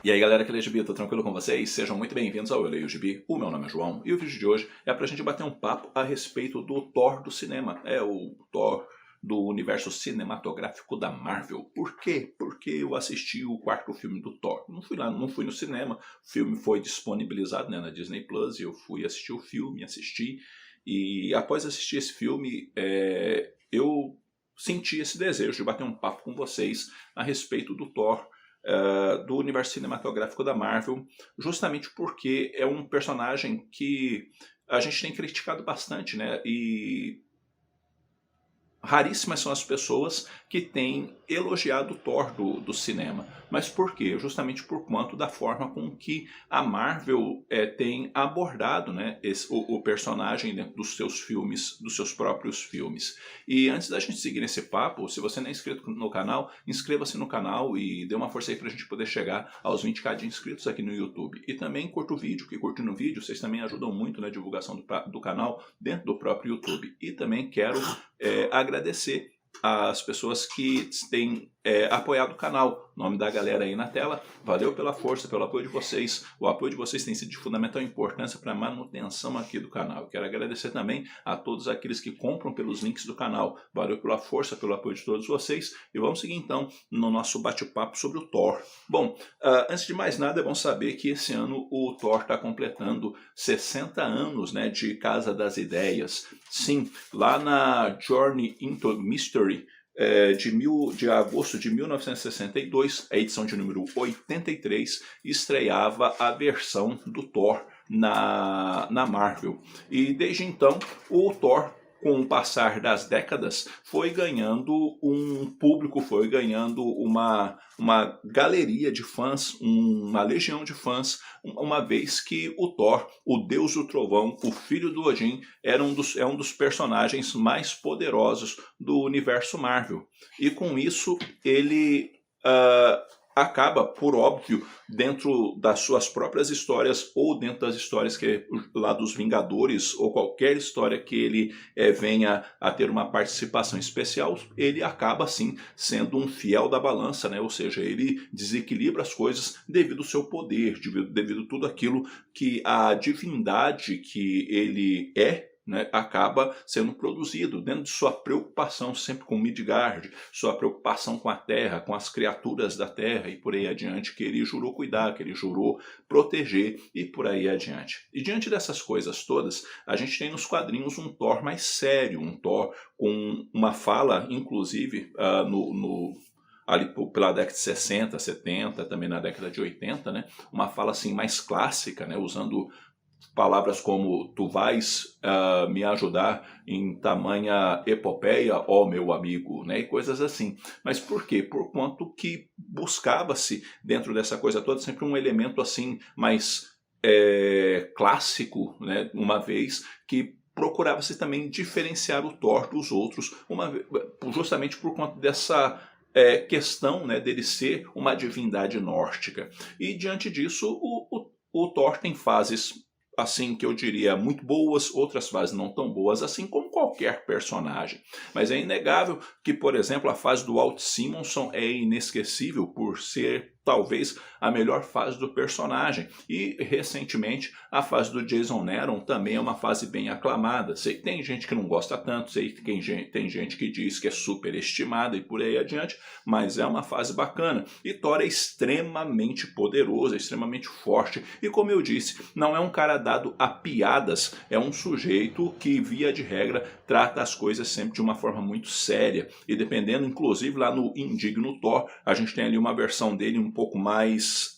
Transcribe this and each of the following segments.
E aí galera que lê Gibi, tô tranquilo com vocês? Sejam muito bem-vindos ao Eu Leio Gibi, o meu nome é João, e o vídeo de hoje é pra gente bater um papo a respeito do Thor do cinema. É o Thor do universo cinematográfico da Marvel. Por quê? Porque eu assisti o quarto filme do Thor. Não fui no cinema, o filme foi disponibilizado, né, na Disney Plus, e eu fui assistir o filme, e após assistir esse filme, eu senti esse desejo de bater um papo com vocês a respeito do Thor, do universo cinematográfico da Marvel, justamente porque é um personagem que a gente tem criticado bastante, né? E raríssimas são as pessoas que têm elogiado o Thor do cinema. Mas por quê? Justamente por conta da forma com que a Marvel tem abordado, né, o personagem dentro dos seus filmes, dos seus próprios filmes. E antes da gente seguir nesse papo, se você não é inscrito no canal, inscreva-se no canal e dê uma força aí pra gente poder chegar aos 20k de inscritos aqui no YouTube. E também curta o vídeo, que curtindo o vídeo vocês também ajudam muito na divulgação do canal dentro do próprio YouTube. E também quero agradecer às pessoas que têm apoiado o canal. O nome da galera aí na tela. Valeu pela força, pelo apoio de vocês. O apoio de vocês tem sido de fundamental importância para a manutenção aqui do canal. Quero agradecer também a todos aqueles que compram pelos links do canal. Valeu pela força, pelo apoio de todos vocês. E vamos seguir então no nosso bate-papo sobre o Thor. Bom, antes de mais nada é bom saber que esse ano o Thor está completando 60 anos, né, de Casa das Ideias. Sim, lá na Journey into Mystery, de agosto de 1962, a edição de número 83, estreava a versão do Thor na Marvel. E desde então, o Thor, com o passar das décadas, foi ganhando um público, foi ganhando uma galeria de fãs, uma legião de fãs, uma vez que o Thor, o Deus do Trovão, o filho do Odin, é um dos personagens mais poderosos do universo Marvel. E com isso, ele acaba, por óbvio, dentro das suas próprias histórias ou dentro das histórias lá dos Vingadores ou qualquer história que ele venha a ter uma participação especial, ele acaba sim sendo um fiel da balança, né? Ou seja, ele desequilibra as coisas devido ao seu poder, devido a tudo aquilo que a divindade que ele né, acaba sendo produzido dentro de sua preocupação sempre com Midgard, sua preocupação com a Terra, com as criaturas da Terra e por aí adiante, que ele jurou cuidar, que ele jurou proteger e por aí adiante. E diante dessas coisas todas, a gente tem nos quadrinhos um Thor mais sério, um Thor com uma fala, inclusive, ali pela década de 60, 70, também na década de 80, né, uma fala assim mais clássica, né, usando palavras como tu vais me ajudar em tamanha epopeia, ó meu amigo, né? E coisas assim. Mas por quê? Por quanto que buscava-se dentro dessa coisa toda sempre um elemento assim mais clássico, né? Uma vez que procurava-se também diferenciar o Thor dos outros, justamente por conta dessa questão, né, dele ser uma divindade nórdica. E diante disso, o Thor tem fases assim que eu diria muito boas, outras fases não tão boas, assim como qualquer personagem. Mas é inegável que, por exemplo, a fase do Walt Simonson é inesquecível por ser talvez a melhor fase do personagem. E, recentemente, a fase do Jason Aaron também é uma fase bem aclamada. Sei que tem gente que não gosta tanto, sei que tem gente que diz que é superestimada e por aí adiante, mas é uma fase bacana. E Thor é extremamente poderoso, é extremamente forte. E, como eu disse, não é um cara dado a piadas, é um sujeito que, via de regra, trata as coisas sempre de uma forma muito séria. E dependendo, inclusive, lá no Indigno Thor, a gente tem ali uma versão dele um pouco mais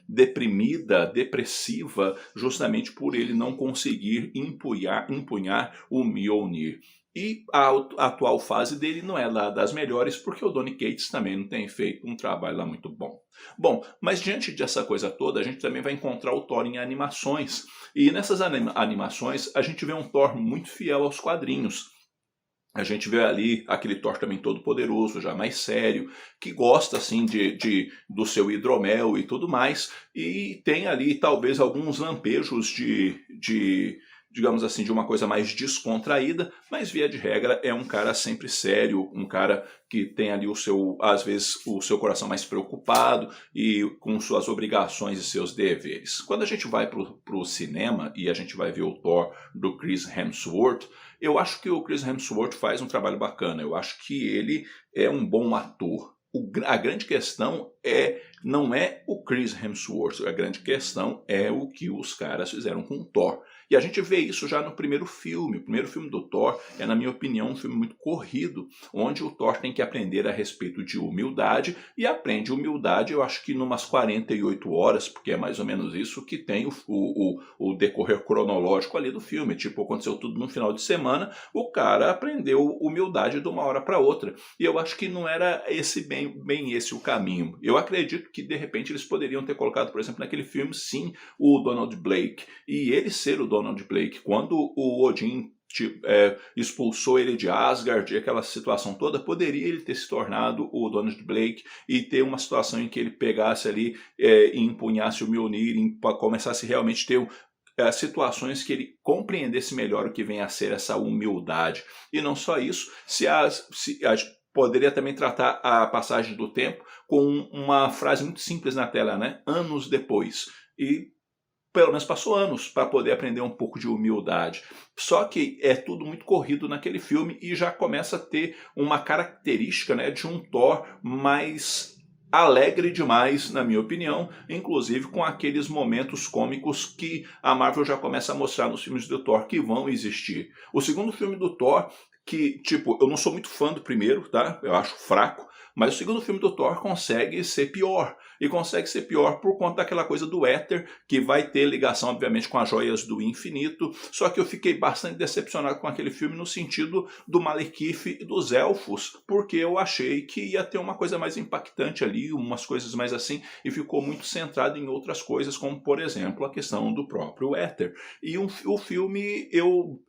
deprimida, depressiva, justamente por ele não conseguir empunhar o Mjolnir. E a atual fase dele não é lá das melhores, porque o Donny Cates também não tem feito um trabalho lá muito bom. Bom, mas diante dessa coisa toda, a gente também vai encontrar o Thor em animações. E nessas animações, a gente vê um Thor muito fiel aos quadrinhos. A gente vê ali aquele Thor também todo poderoso, já mais sério, que gosta assim do seu hidromel e tudo mais, e tem ali talvez alguns lampejos digamos assim, de uma coisa mais descontraída, mas via de regra é um cara sempre sério, um cara que tem ali às vezes, o seu coração mais preocupado e com suas obrigações e seus deveres. Quando a gente vai pro cinema e a gente vai ver o Thor do Chris Hemsworth, eu acho que o Chris Hemsworth faz um trabalho bacana, eu acho que ele é um bom ator. A grande questão não é o Chris Hemsworth, a grande questão é o que os caras fizeram com o Thor. E a gente vê isso já no primeiro filme. O primeiro filme do Thor é, na minha opinião, um filme muito corrido, onde o Thor tem que aprender a respeito de humildade, e aprende humildade, eu acho que numas 48 horas, porque é mais ou menos isso que tem o decorrer cronológico ali do filme. Tipo, aconteceu tudo no final de semana, o cara aprendeu humildade de uma hora para outra. E eu acho que não era bem esse o caminho. Eu acredito que, de repente, eles poderiam ter colocado, por exemplo, naquele filme, sim, o Donald Blake. E ele ser o Donald Blake, quando o Odin expulsou ele de Asgard e aquela situação toda, poderia ele ter se tornado o Donald Blake e ter uma situação em que ele pegasse ali e empunhasse o Mjolnir, começasse realmente a ter situações que ele compreendesse melhor o que vem a ser essa humildade. E não só isso, poderia também tratar a passagem do tempo com uma frase muito simples na tela, né? Anos depois. E pelo menos passou anos para poder aprender um pouco de humildade. Só que é tudo muito corrido naquele filme e já começa a ter uma característica, né, de um Thor mais alegre demais, na minha opinião, inclusive com aqueles momentos cômicos que a Marvel já começa a mostrar nos filmes do Thor que vão existir. O segundo filme do Thor, que, tipo, eu não sou muito fã do primeiro, tá? Eu acho fraco, mas o segundo filme do Thor consegue ser pior. E consegue ser pior por conta daquela coisa do éter, que vai ter ligação, obviamente, com as joias do infinito. Só que eu fiquei bastante decepcionado com aquele filme no sentido do Malekith e dos elfos, porque eu achei que ia ter uma coisa mais impactante ali, umas coisas mais assim, e ficou muito centrado em outras coisas, como, por exemplo, a questão do próprio éter. E o filme, eu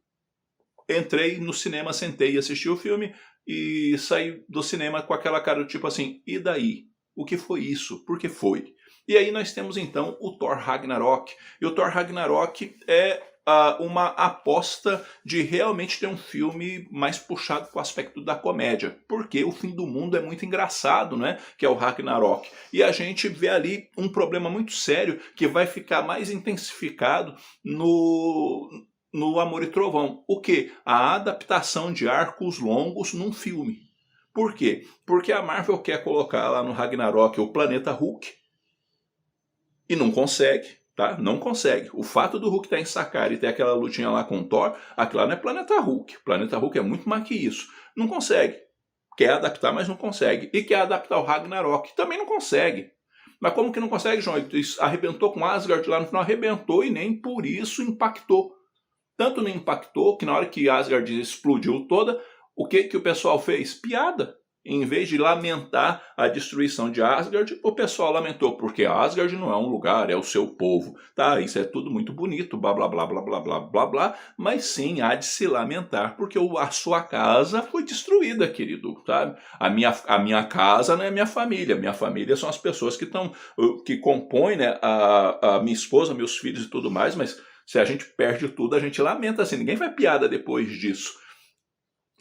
entrei no cinema, sentei e assisti o filme, e saí do cinema com aquela cara do tipo assim, e daí? O que foi isso? Por que foi? E aí nós temos então o Thor Ragnarok. E o Thor Ragnarok é uma aposta de realmente ter um filme mais puxado para o aspecto da comédia. Porque o fim do mundo é muito engraçado, né? Que é o Ragnarok. E a gente vê ali um problema muito sério que vai ficar mais intensificado no Amor e Trovão. O quê? A adaptação de arcos longos num filme. Por quê? Porque a Marvel quer colocar lá no Ragnarok o planeta Hulk e não consegue, tá? Não consegue. O fato do Hulk estar em Sakaar e ter aquela lutinha lá com o Thor, aquilo lá não é planeta Hulk. Planeta Hulk é muito mais que isso. Não consegue. Quer adaptar, mas não consegue. E quer adaptar o Ragnarok, também não consegue. Mas como que não consegue, João? Isso arrebentou com Asgard lá no final, arrebentou e nem por isso impactou. Tanto não impactou que na hora que Asgard explodiu toda, o que o pessoal fez? Piada. Em vez de lamentar a destruição de Asgard, o pessoal lamentou, porque Asgard não é um lugar, é o seu povo. Tá, isso é tudo muito bonito, blá blá blá blá blá blá blá blá, mas sim há de se lamentar, porque a sua casa foi destruída, querido, sabe? A minha casa não é minha família são as pessoas que compõem, né, a minha esposa, meus filhos e tudo mais, mas se a gente perde tudo, a gente lamenta, assim, ninguém faz piada depois disso.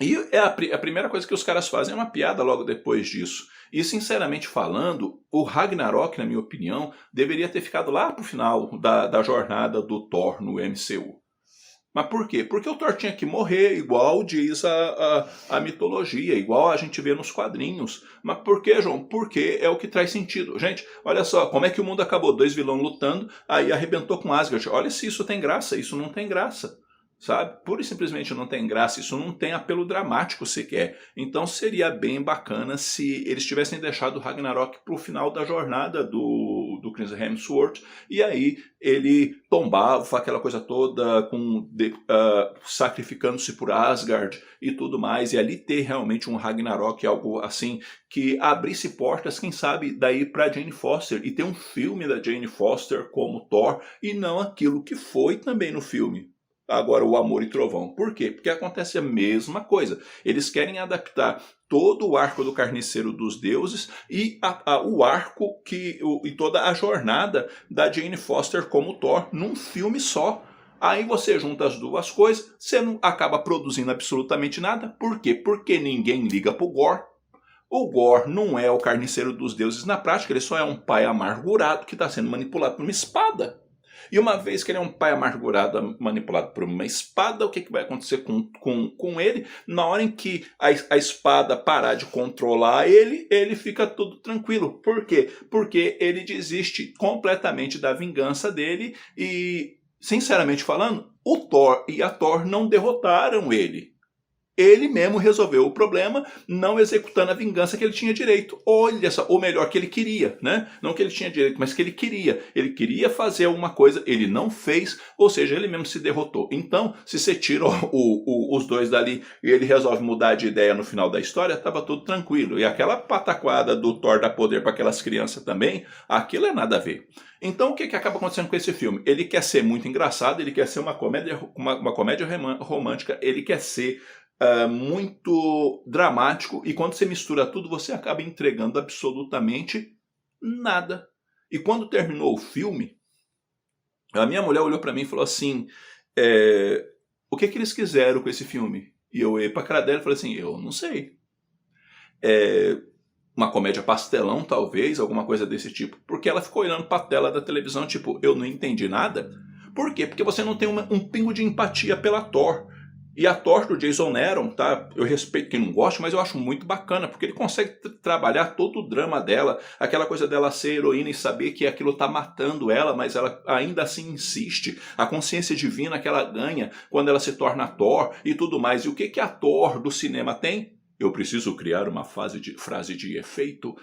E a primeira coisa que os caras fazem é uma piada logo depois disso. E, sinceramente falando, o Ragnarok, na minha opinião, deveria ter ficado lá pro final da jornada do Thor no MCU. Mas por quê? Porque o Thor tinha que morrer, igual diz a mitologia, igual a gente vê nos quadrinhos. Mas por quê, João? Porque é o que traz sentido. Gente, olha só, como é que o mundo acabou? 2 vilões lutando, aí arrebentou com Asgard. Olha se isso tem graça, isso não tem graça. Sabe? Pura e simplesmente não tem graça, isso não tem apelo dramático sequer. Então seria bem bacana se eles tivessem deixado o Ragnarok pro final da jornada do Chris Hemsworth, e aí ele tombava aquela coisa toda, sacrificando-se por Asgard e tudo mais, e ali ter realmente um Ragnarok, algo assim, que abrisse portas, quem sabe, daí para Jane Foster, e ter um filme da Jane Foster como Thor, e não aquilo que foi também no filme. Agora, o Amor e Trovão. Por quê? Porque acontece a mesma coisa. Eles querem adaptar todo o arco do Carniceiro dos Deuses e o arco e toda a jornada da Jane Foster como Thor num filme só. Aí você junta as duas coisas, você não acaba produzindo absolutamente nada. Por quê? Porque ninguém liga pro Gorr. O Gorr não é o carniceiro dos deuses na prática, ele só é um pai amargurado que está sendo manipulado por uma espada. E uma vez que ele é um pai amargurado, manipulado por uma espada, o que vai acontecer com ele? Na hora em que a espada parar de controlar ele fica tudo tranquilo. Por quê? Porque ele desiste completamente da vingança dele e, sinceramente falando, o Thor e a Thor não derrotaram ele. Ele mesmo resolveu o problema, não executando a vingança que ele tinha direito. Olha só, ou melhor, que ele queria, né? Não que ele tinha direito, mas que ele queria. Ele queria fazer alguma coisa, ele não fez, ou seja, ele mesmo se derrotou. Então, se você tira os dois dali e ele resolve mudar de ideia no final da história, estava tudo tranquilo. E aquela pataquada do Thor dar poder para aquelas crianças também, aquilo é nada a ver. Então, o que acaba acontecendo com esse filme? Ele quer ser muito engraçado, ele quer ser uma comédia romântica, ele quer ser muito dramático, e quando você mistura tudo, você acaba entregando absolutamente nada. E quando terminou o filme, a minha mulher olhou para mim e falou assim, o que eles quiseram com esse filme? E eu olhei pra cara dela e falei assim, eu não sei. Uma comédia pastelão, talvez, alguma coisa desse tipo. Porque ela ficou olhando pra tela da televisão, tipo, eu não entendi nada. Por quê? Porque você não tem um pingo de empatia pela Thor. E a Thor do Jason Aaron, tá? Eu respeito quem não gosta, mas eu acho muito bacana, porque ele consegue trabalhar todo o drama dela, aquela coisa dela ser heroína e saber que aquilo tá matando ela, mas ela ainda assim insiste, a consciência divina que ela ganha quando ela se torna Thor e tudo mais. E o que a Thor do cinema tem? Eu preciso criar uma frase de efeito.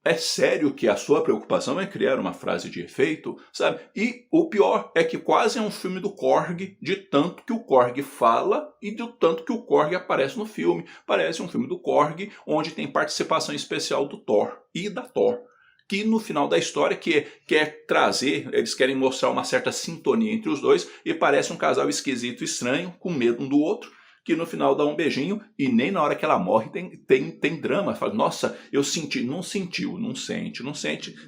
É sério que a sua preocupação é criar uma frase de efeito, sabe? E o pior é que quase é um filme do Korg, de tanto que o Korg fala e de tanto que o Korg aparece no filme. Parece um filme do Korg, onde tem participação especial do Thor e da Thor. Que no final da história quer trazer, eles querem mostrar uma certa sintonia entre os dois, e parece um casal esquisito, estranho, com medo um do outro, que no final dá um beijinho e nem na hora que ela morre tem drama. Fala, nossa, eu senti. Não sentiu, não sente.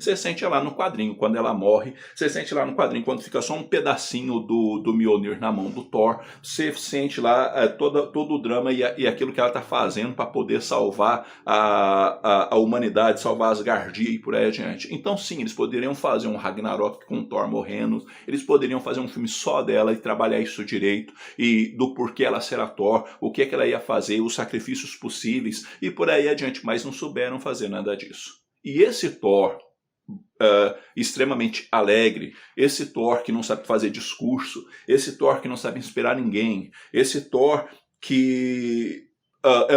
Você sente lá no quadrinho quando ela morre, você sente lá no quadrinho quando fica só um pedacinho do Mjolnir na mão do Thor, você sente lá todo o drama e aquilo que ela está fazendo para poder salvar a humanidade, salvar Asgardia e por aí adiante. Então sim, eles poderiam fazer um Ragnarok com o Thor morrendo, eles poderiam fazer um filme só dela e trabalhar isso direito, e do porquê ela será Thor, o que ela ia fazer, os sacrifícios possíveis e por aí adiante, mas não souberam fazer nada disso. E esse Thor extremamente alegre, esse Thor que não sabe fazer discurso, esse Thor que não sabe inspirar ninguém, esse Thor que é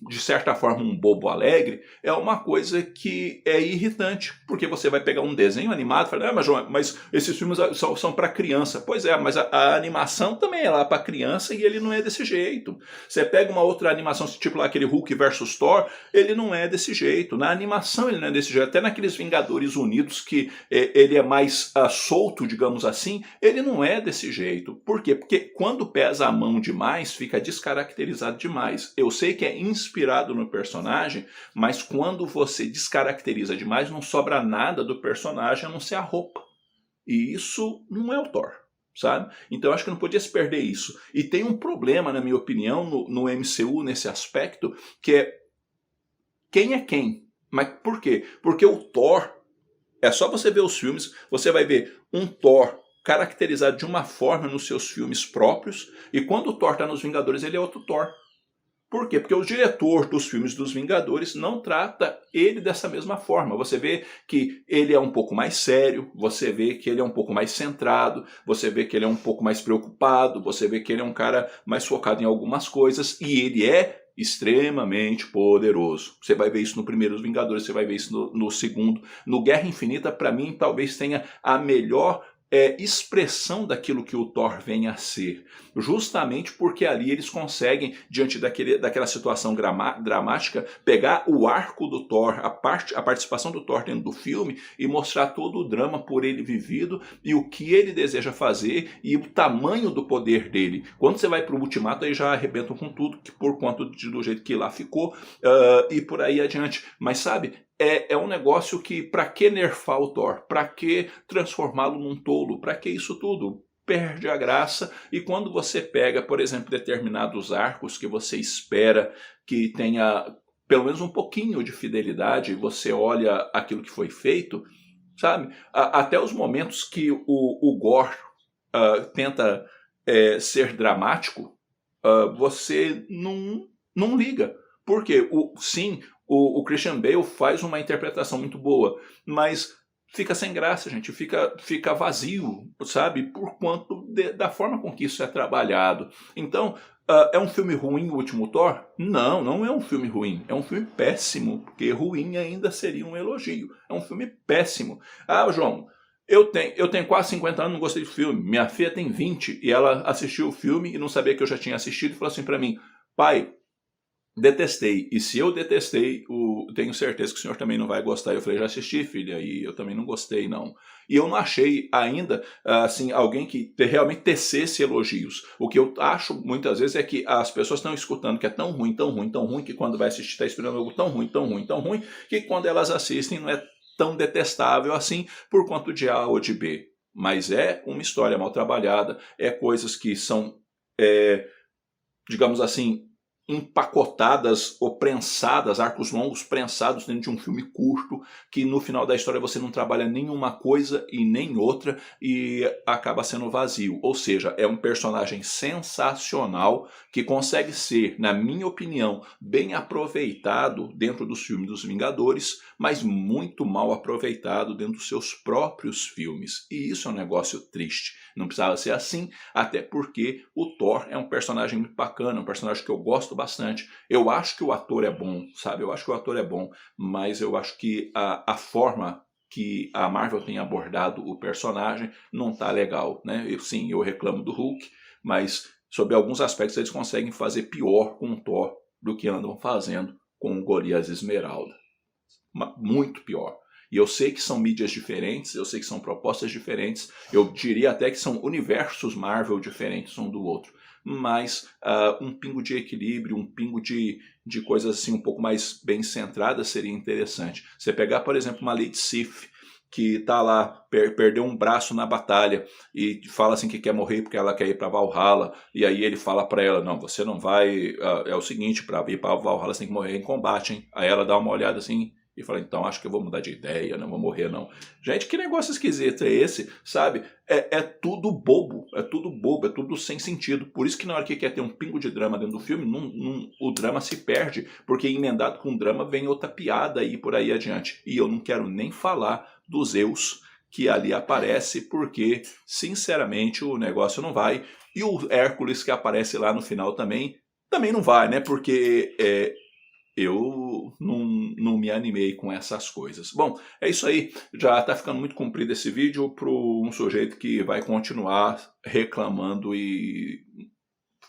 de certa forma um bobo alegre, é uma coisa que é irritante, porque você vai pegar um desenho animado e fala, mas João, mas esses filmes são para criança. Pois é, mas a animação também é lá para criança e ele não é desse jeito. Você pega uma outra animação, tipo lá aquele Hulk versus Thor, ele não é desse jeito. Na animação ele não é desse jeito. Até naqueles Vingadores Unidos que ele é mais solto, digamos assim, ele não é desse jeito. Por quê? Porque quando pesa a mão demais, fica descaracterizado demais. Eu sei que é inspirado no personagem, mas quando você descaracteriza demais, não sobra nada do personagem a não ser a roupa. E isso não é o Thor, sabe? Então eu acho que não podia se perder isso. E tem um problema, na minha opinião, no MCU nesse aspecto, que é quem é quem. Mas por quê? Porque o Thor, é só você ver os filmes, você vai ver um Thor caracterizado de uma forma nos seus filmes próprios, e quando o Thor está nos Vingadores, ele é outro Thor. Por quê? Porque o diretor dos filmes dos Vingadores não trata ele dessa mesma forma. Você vê que ele é um pouco mais sério, você vê que ele é um pouco mais centrado, você vê que ele é um pouco mais preocupado, você vê que ele é um cara mais focado em algumas coisas, e ele é extremamente poderoso. Você vai ver isso no primeiro dos Vingadores, você vai ver isso no segundo. No Guerra Infinita, para mim, talvez tenha a melhor expressão daquilo que o Thor vem a ser, justamente porque ali eles conseguem, diante daquela situação dramática, pegar o arco do Thor, a participação do Thor dentro do filme, e mostrar todo o drama por ele vivido e o que ele deseja fazer e o tamanho do poder dele. Quando você vai para o Ultimato, aí já arrebentam com tudo, que por conta do jeito que lá ficou, e por aí adiante. Mas sabe, é um negócio que, pra que nerfar o Thor? Pra que transformá-lo num tolo? Pra que isso tudo? perde a graça, e quando você pega, por exemplo, determinados arcos que você espera que tenha pelo menos um pouquinho de fidelidade, e você olha aquilo que foi feito, sabe? Até os momentos que o Gore tenta ser dramático, você não liga. Porque, sim, o Christian Bale faz uma interpretação muito boa, mas fica sem graça, gente, fica vazio, sabe? Por quanto da forma com que isso é trabalhado. Então, é um filme ruim o último Thor? Não, não é um filme ruim. É um filme péssimo, porque ruim ainda seria um elogio. É um filme péssimo. Ah, João, eu tenho quase 50 anos e não gostei do filme. Minha filha tem 20 e ela assistiu o filme e não sabia que eu já tinha assistido e falou assim pra mim: pai, detestei. E se eu detestei, tenho certeza que o senhor também não vai gostar. Eu falei: já assisti, filha, e eu também não gostei, não. E eu não achei ainda, assim, alguém que realmente tecesse elogios. O que eu acho, muitas vezes, é que as pessoas estão escutando que é tão ruim, tão ruim, tão ruim, que quando vai assistir está esperando algo tão ruim, tão ruim, tão ruim, que quando elas assistem não é tão detestável assim, por quanto de A ou de B. Mas é uma história mal trabalhada, é coisas que são, digamos assim, empacotadas ou prensadas, arcos longos prensados dentro de um filme curto, que no final da história você não trabalha nenhuma coisa e nem outra e acaba sendo vazio. Ou seja, é um personagem sensacional que consegue ser, na minha opinião, bem aproveitado dentro dos filmes dos Vingadores, mas muito mal aproveitado dentro dos seus próprios filmes. E isso é um negócio triste. Não precisava ser assim, até porque o Thor é um personagem muito bacana, um personagem que eu gosto bastante. Eu acho que o ator é bom, sabe? Eu acho que o ator é bom, mas eu acho que a forma que a Marvel tem abordado o personagem não tá legal, né? Sim, eu reclamo do Hulk, mas sob alguns aspectos eles conseguem fazer pior com o Thor do que andam fazendo com o Golias Esmeralda. Muito pior. E eu sei que são mídias diferentes, eu sei que são propostas diferentes, eu diria até que são universos Marvel diferentes um do outro. Mas um pingo de equilíbrio, um pingo de coisas assim um pouco mais bem centradas seria interessante. Você pegar, por exemplo, uma Lady Sif, que tá lá, perdeu um braço na batalha e fala assim que quer morrer porque ela quer ir para Valhalla, e aí ele fala para ela: não, você não vai, é o seguinte, para ir para Valhalla você tem que morrer em combate, hein? Aí ela dá uma olhada assim e fala: então acho que eu vou mudar de ideia, não vou morrer não. Gente, que negócio esquisito é esse, sabe? É tudo bobo, é tudo sem sentido. Por isso que na hora que quer ter um pingo de drama dentro do filme, o drama se perde, porque emendado com o drama vem outra piada e por aí adiante. E eu não quero nem falar do Zeus que ali aparece, porque sinceramente o negócio não vai. E o Hércules que aparece lá no final também não vai, né? Porque eu não me animei com essas coisas. Bom, é isso aí. Já está ficando muito comprido esse vídeo para um sujeito que vai continuar reclamando e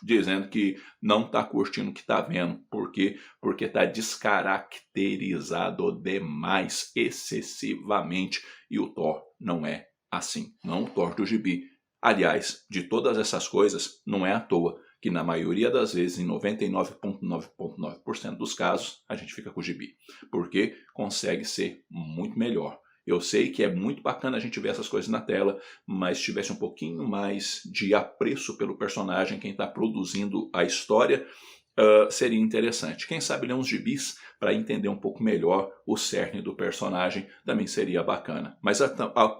dizendo que não está curtindo o que está vendo. Por quê? Porque está descaracterizado demais, excessivamente. E o Thor não é assim. Não o Thor do gibi. Aliás, de todas essas coisas, não é à toa que na maioria das vezes, em 99,9% dos casos, a gente fica com o gibi. Porque consegue ser muito melhor. Eu sei que é muito bacana a gente ver essas coisas na tela, mas se tivesse um pouquinho mais de apreço pelo personagem, quem está produzindo a história, seria interessante. Quem sabe ler uns gibis para entender um pouco melhor o cerne do personagem também seria bacana. Mas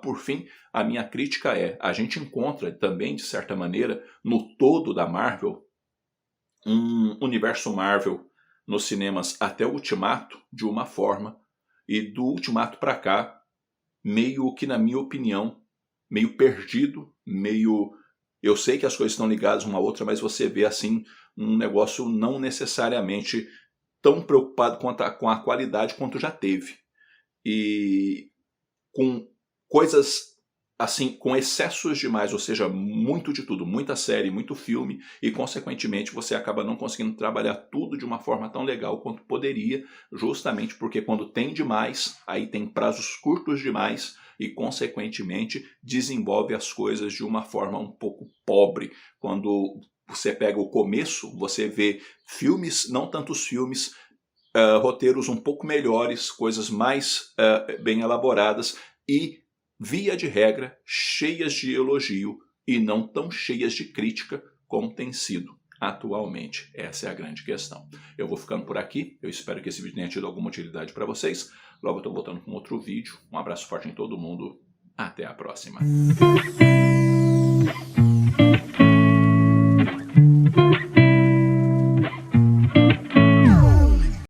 por fim, a minha crítica é: a gente encontra também, de certa maneira, no todo da Marvel, um universo Marvel nos cinemas até o Ultimato de uma forma, e do Ultimato para cá, meio que, na minha opinião, meio perdido, meio... Eu sei que as coisas estão ligadas uma à outra, mas você vê assim um negócio não necessariamente tão preocupado com a qualidade quanto já teve. E com coisas assim, com excessos demais, ou seja, muito de tudo, muita série, muito filme, e consequentemente você acaba não conseguindo trabalhar tudo de uma forma tão legal quanto poderia, justamente porque quando tem demais, aí tem prazos curtos demais e consequentemente desenvolve as coisas de uma forma um pouco pobre. Quando você pega o começo, você vê filmes, não tantos filmes, roteiros um pouco melhores, coisas mais bem elaboradas e, via de regra, cheias de elogio e não tão cheias de crítica como tem sido atualmente. Essa é a grande questão. Eu vou ficando por aqui, eu espero que esse vídeo tenha tido alguma utilidade para vocês. Logo eu estou voltando com outro vídeo. Um abraço forte em todo mundo, até a próxima.